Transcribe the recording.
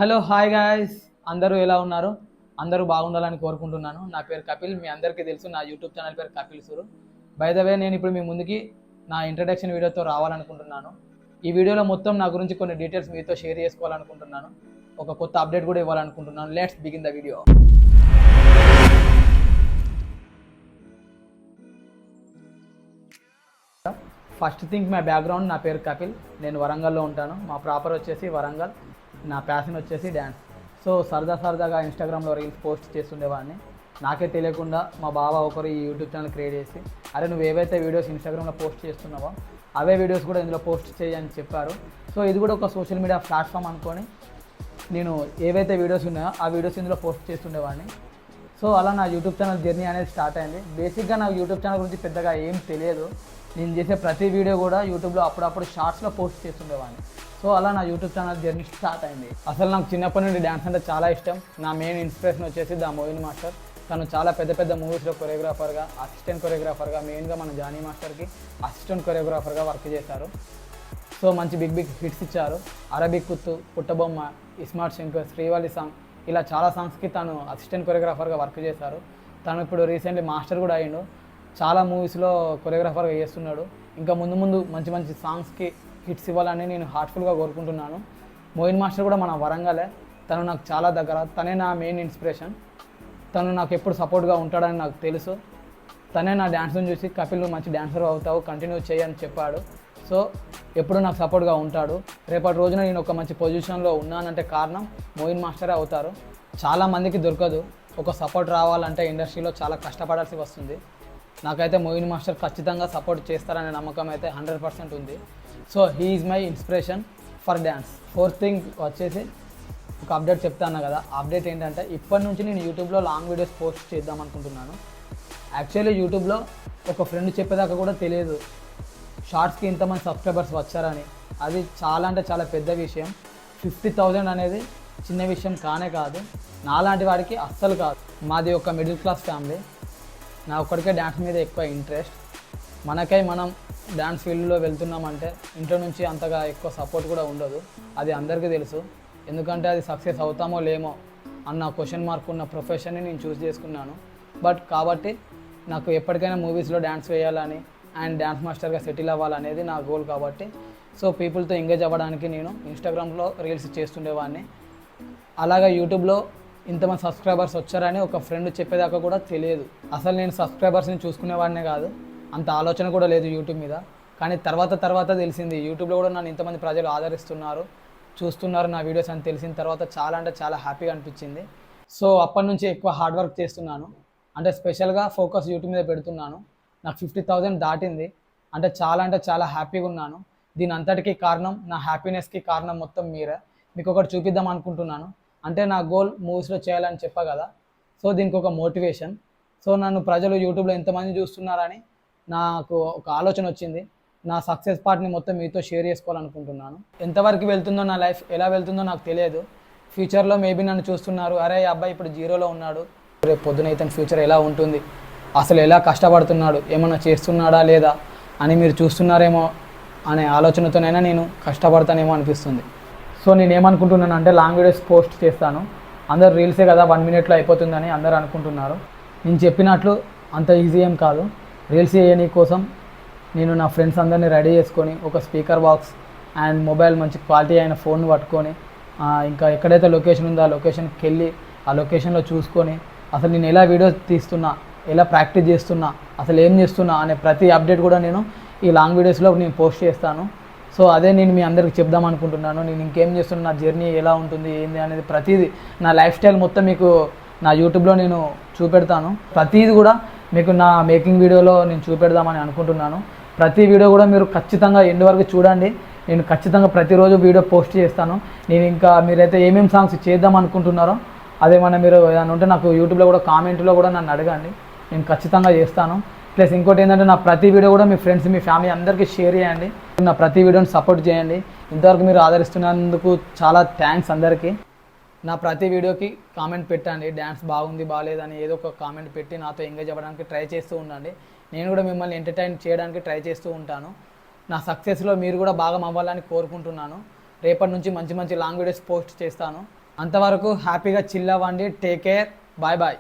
Hello hi guys, అందరూ ఎలా ఉన్నారు? అందరూ బాగుండాలని కోరుకుంటున్నాను. నా పేరు కపిల్, మీ అందరికీ తెలుసు. నా యూట్యూబ్ ఛానల్ పేరు Kapil Suru. By the way, నేను ఇప్పుడు మీ ముందుకి నా ఇంట్రడక్షన్ వీడియోతో రావాలనుకుంటున్నాను. ఈ వీడియోలో మొత్తం నా గురించి కొన్ని డీటెయిల్స్ మీతో షేర్ చేసుకోవాలనుకుంటున్నాను. ఒక కొత్త అప్డేట్ కూడా ఇవ్వాలనుకుంటున్నాను. Let's begin the video. First thing my background. నా పేరు కపిల్, నేను వరంగల్లో ఉంటాను. మా ప్రాపర్ వచ్చేసి వరంగల్. నా ప్యాషన్ వచ్చేసి డ్యాన్స్. సో సరదాగా ఇన్స్టాగ్రామ్లో రీల్స్ పోస్ట్ చేస్తుండేవాడిని. నాకే తెలియకుండా మా బావ ఒకరు ఈ యూట్యూబ్ ఛానల్ క్రియేట్ చేసి, అరే నువ్వు ఏవైతే వీడియోస్ ఇన్స్టాగ్రామ్లో పోస్ట్ చేస్తున్నావో అవే వీడియోస్ కూడా ఇందులో పోస్ట్ చేయని చెప్పారు. సో ఇది కూడా ఒక సోషల్ మీడియా ప్లాట్ఫామ్ అనుకొని నేను ఏవైతే వీడియోస్ ఉన్నాయో ఆ వీడియోస్ ఇందులో పోస్ట్ చేస్తుండేవాడిని. సో అలా నా యూట్యూబ్ ఛానల్ జర్నీ అనేది స్టార్ట్ అయింది. బేసిక్గా నాకు యూట్యూబ్ ఛానల్ గురించి పెద్దగా ఏం తెలియదు. నేను చేసే ప్రతి వీడియో కూడా యూట్యూబ్లో అప్పుడప్పుడు షార్ట్స్లో పోస్ట్ చేస్తుండేవాడిని. సో అలా నా యూట్యూబ్ ఛానల్ జర్నీ స్టార్ట్ అయింది. అసలు నాకు చిన్నప్పటి నుండి డ్యాన్స్ అంటే చాలా ఇష్టం. నా మెయిన్ ఇన్స్పిరేషన్ వచ్చేసి ద మోయిన్ మాస్టర్. తను చాలా పెద్ద మూవీస్లో కొరియోగ్రాఫర్గా, అసిస్టెంట్ కొరియోగ్రాఫర్గా, మెయిన్గా మన జానీ మాస్టర్కి అసిస్టెంట్ కొరియోగ్రాఫర్గా వర్క్ చేశారు. సో మంచి బిగ్ హిట్స్ ఇచ్చారు. అరబిక్ కుత్తు, పుట్టబొమ్మ, ఇస్మార్ట్ శంకర్, శ్రీవల్లి సాంగ్, ఇలా చాలా సాంగ్స్కి తను అసిస్టెంట్ కొరియోగ్రాఫర్గా వర్క్ చేశారు. తను ఇప్పుడు రీసెంట్లీ మాస్టర్ కూడా అయ్యిండు. చాలా మూవీస్లో కొరియోగ్రాఫర్గా చేస్తున్నాడు. ఇంకా ముందు మంచి సాంగ్స్కి హిట్స్ ఇవ్వాలని నేను హార్ట్ఫుల్గా కోరుకుంటున్నాను. మోయిన్ మాస్టర్ కూడా మన వరంగలే. తను నాకు చాలా దగ్గర. తనే నా మెయిన్ ఇన్స్పిరేషన్. తను నాకు ఎప్పుడు సపోర్ట్గా ఉంటాడని నాకు తెలుసు. తనే నా డ్యాన్స్ని చూసి, కపిల్ నువ్వు మంచి డ్యాన్సర్ అవుతావు, కంటిన్యూ చేయని చెప్పాడు. సో ఎప్పుడు నాకు సపోర్ట్గా ఉంటాడు. రేపటి రోజున నేను ఒక మంచి పొజిషన్లో ఉన్నానంటే కారణం మోయిన్ మాస్టరే అవుతారు. చాలామందికి దొరకదు. ఒక సపోర్ట్ రావాలంటే ఇండస్ట్రీలో చాలా కష్టపడాల్సి వస్తుంది. నాకైతే మోయిన్ మాస్టర్ ఖచ్చితంగా సపోర్ట్ చేస్తారనే నమ్మకం అయితే 100% ఉంది. So he is my inspiration for dance. Fourth thing వచ్చేసి ఒక అప్డేట్ చెప్తాను కదా. అప్డేట్ ఏంటంటే ఇప్పటి నుంచి నేను యూట్యూబ్లో లాంగ్ వీడియోస్ పోస్ట్ చేద్దాం అనుకుంటున్నాను. యాక్చువల్లీ యూట్యూబ్లో ఒక ఫ్రెండ్ చెప్పేదాకా కూడా తెలియదు షార్ట్స్కి ఇంతమంది సబ్స్క్రైబర్స్ వచ్చారని. అది చాలా పెద్ద విషయం. 50,000 అనేది చిన్న విషయం కానే కాదు. నాలాంటి వాడికి అస్సలు కాదు. మాది ఒక మిడిల్ క్లాస్ ఫ్యామిలీ. నా ఒక్కడికే డ్యాన్స్ మీద ఎక్కువ ఇంట్రెస్ట్. మనం డ్యాన్స్ ఫీల్డ్లో వెళ్తున్నామంటే ఇంట్లో నుంచి అంతగా ఎక్కువ సపోర్ట్ కూడా ఉండదు. అది అందరికీ తెలుసు. ఎందుకంటే అది సక్సెస్ అవుతామో లేమో అన్న క్వశ్చన్ మార్క్ ఉన్న ప్రొఫెషన్ని నేను చూస్ చేసుకున్నాను. కాబట్టి నాకు ఎప్పటికైనా మూవీస్లో డ్యాన్స్ వేయాలని అండ్ డ్యాన్స్ మాస్టర్గా సెటిల్ అవ్వాలనేది నా గోల్. కాబట్టి సో పీపుల్తో ఎంగేజ్ అవ్వడానికి నేను ఇన్స్టాగ్రామ్లో రీల్స్ చేస్తుండేవాడిని. అలాగే యూట్యూబ్లో ఇంతమంది సబ్స్క్రైబర్స్ వచ్చారని ఒక ఫ్రెండ్ చెప్పేదాకా కూడా తెలియదు. అసలు నేను సబ్స్క్రైబర్స్ని చూసుకునేవాడినే కాదు. అంత ఆలోచన కూడా లేదు యూట్యూబ్ మీద. కానీ తర్వాత తెలిసింది యూట్యూబ్లో కూడా నన్ను ఇంతమంది ప్రజలు ఆదరిస్తున్నారు, చూస్తున్నారు నా వీడియోస్ అని తెలిసిన తర్వాత చాలా హ్యాపీగా అనిపించింది. సో అప్పటి నుంచి ఎక్కువ హార్డ్ వర్క్ చేస్తున్నాను. అంటే స్పెషల్గా ఫోకస్ యూట్యూబ్ మీద పెడుతున్నాను. నాకు 50,000 దాటింది. అంటే చాలా హ్యాపీగా ఉన్నాను. దీని అంతటికీ కారణం, నా హ్యాపీనెస్కి కారణం మొత్తం మీరే. మీకు ఒకటి చూపిద్దాం అనుకుంటున్నాను. అంటే నా గోల్ మూవీస్లో చేయాలని చెప్పా కదా. సో దీనికి ఒక మోటివేషన్. సో నన్ను ప్రజలు యూట్యూబ్లో ఎంతమంది చూస్తున్నారని నాకు ఒక ఆలోచన వచ్చింది. నా సక్సెస్ పార్ట్ని మొత్తం మీతో షేర్ చేసుకోవాలనుకుంటున్నాను. ఎంతవరకు వెళ్తుందో నా లైఫ్, ఎలా వెళ్తుందో నాకు తెలియదు. ఫ్యూచర్లో మేబీ నన్ను చూస్తున్నారు, అరే ఈ అబ్బాయి ఇప్పుడు జీరోలో ఉన్నాడు, రేపు పొద్దున ఇతని ఫ్యూచర్ ఎలా ఉంటుంది, అసలు ఎలా కష్టపడుతున్నాడు, ఏమన్నా చేస్తున్నాడా లేదా అని మీరు చూస్తున్నారేమో అనే ఆలోచనతోనైనా నేను కష్టపడతానేమో అనిపిస్తుంది. సో నేను ఏమనుకుంటున్నాను అంటే లాంగ్ వీడియోస్ పోస్ట్ చేస్తాను. అందరు రీల్సే కదా 1 minute అయిపోతుందని అందరు అనుకుంటున్నారు. నేను చెప్పినట్లు అంత ఈజీ ఏం కాదు. రీల్స్ చేయని కోసం నేను నా ఫ్రెండ్స్ అందరినీ రెడీ చేసుకొని ఒక స్పీకర్ బాక్స్ అండ్ మొబైల్ మంచి క్వాలిటీ అయిన ఫోన్ పట్టుకొని ఇంకా ఎక్కడైతే లొకేషన్ ఉందో ఆ లొకేషన్కి వెళ్ళి ఆ లొకేషన్లో చూసుకొని అసలు నేను ఎలా వీడియోస్ తీస్తున్నా, ఎలా ప్రాక్టీస్ చేస్తున్నా, అసలు ఏం చేస్తున్నా అనే ప్రతి అప్డేట్ కూడా నేను ఈ లాంగ్ వీడియోస్లో నేను పోస్ట్ చేస్తాను. సో అదే నేను మీ అందరికి చెప్దాం అనుకుంటున్నాను. నేను ఇంకేం చేస్తున్నా, నా జర్నీ ఎలా ఉంటుంది, ఏంది అనేది ప్రతిదీ, నా లైఫ్ స్టైల్ మొత్తం మీకు నా యూట్యూబ్లో నేను చూపెడతాను. ప్రతిదీ కూడా మీకు నా మేకింగ్ వీడియోలో నేను చూపెడదామని అనుకుంటున్నాను. ప్రతి వీడియో కూడా మీరు ఖచ్చితంగా ఎండ్ వరకు చూడండి. నేను ఖచ్చితంగా ప్రతిరోజు వీడియో పోస్ట్ చేస్తాను. నేను ఇంకా మీరైతే ఏమేమి సాంగ్స్ చేద్దాం అనుకుంటున్నారో అదేమన్నా మీరు ఏదైనా ఉంటే నాకు యూట్యూబ్లో కూడా కామెంట్లో కూడా నన్ను అడగండి. నేను ఖచ్చితంగా చేస్తాను. ప్లస్ ఇంకోటి ఏంటంటే నా ప్రతి వీడియో కూడా మీ ఫ్రెండ్స్, మీ ఫ్యామిలీ అందరికీ షేర్ చేయండి. నా ప్రతి వీడియోని సపోర్ట్ చేయండి. ఇంతవరకు మీరు ఆదరిస్తున్నందుకు చాలా థ్యాంక్స్ అందరికీ. నా ప్రతి వీడియోకి కామెంట్ పెట్టండి. డ్యాన్స్ బాగుంది బాగాలేదని ఏదో ఒక కామెంట్ పెట్టి నాతో ఎంగేజ్ అవ్వడానికి ట్రై చేస్తూ ఉండండి. నేను కూడా మిమ్మల్ని ఎంటర్టైన్ చేయడానికి ట్రై చేస్తూ ఉంటాను. నా సక్సెస్లో మీరు కూడా భాగం అవ్వాలని కోరుకుంటున్నాను. రేపటి నుంచి మంచి లాంగ్ వీడియోస్ పోస్ట్ చేస్తాను. అంతవరకు హ్యాపీగా చిల్ అవ్వండి. Take care. Bye bye.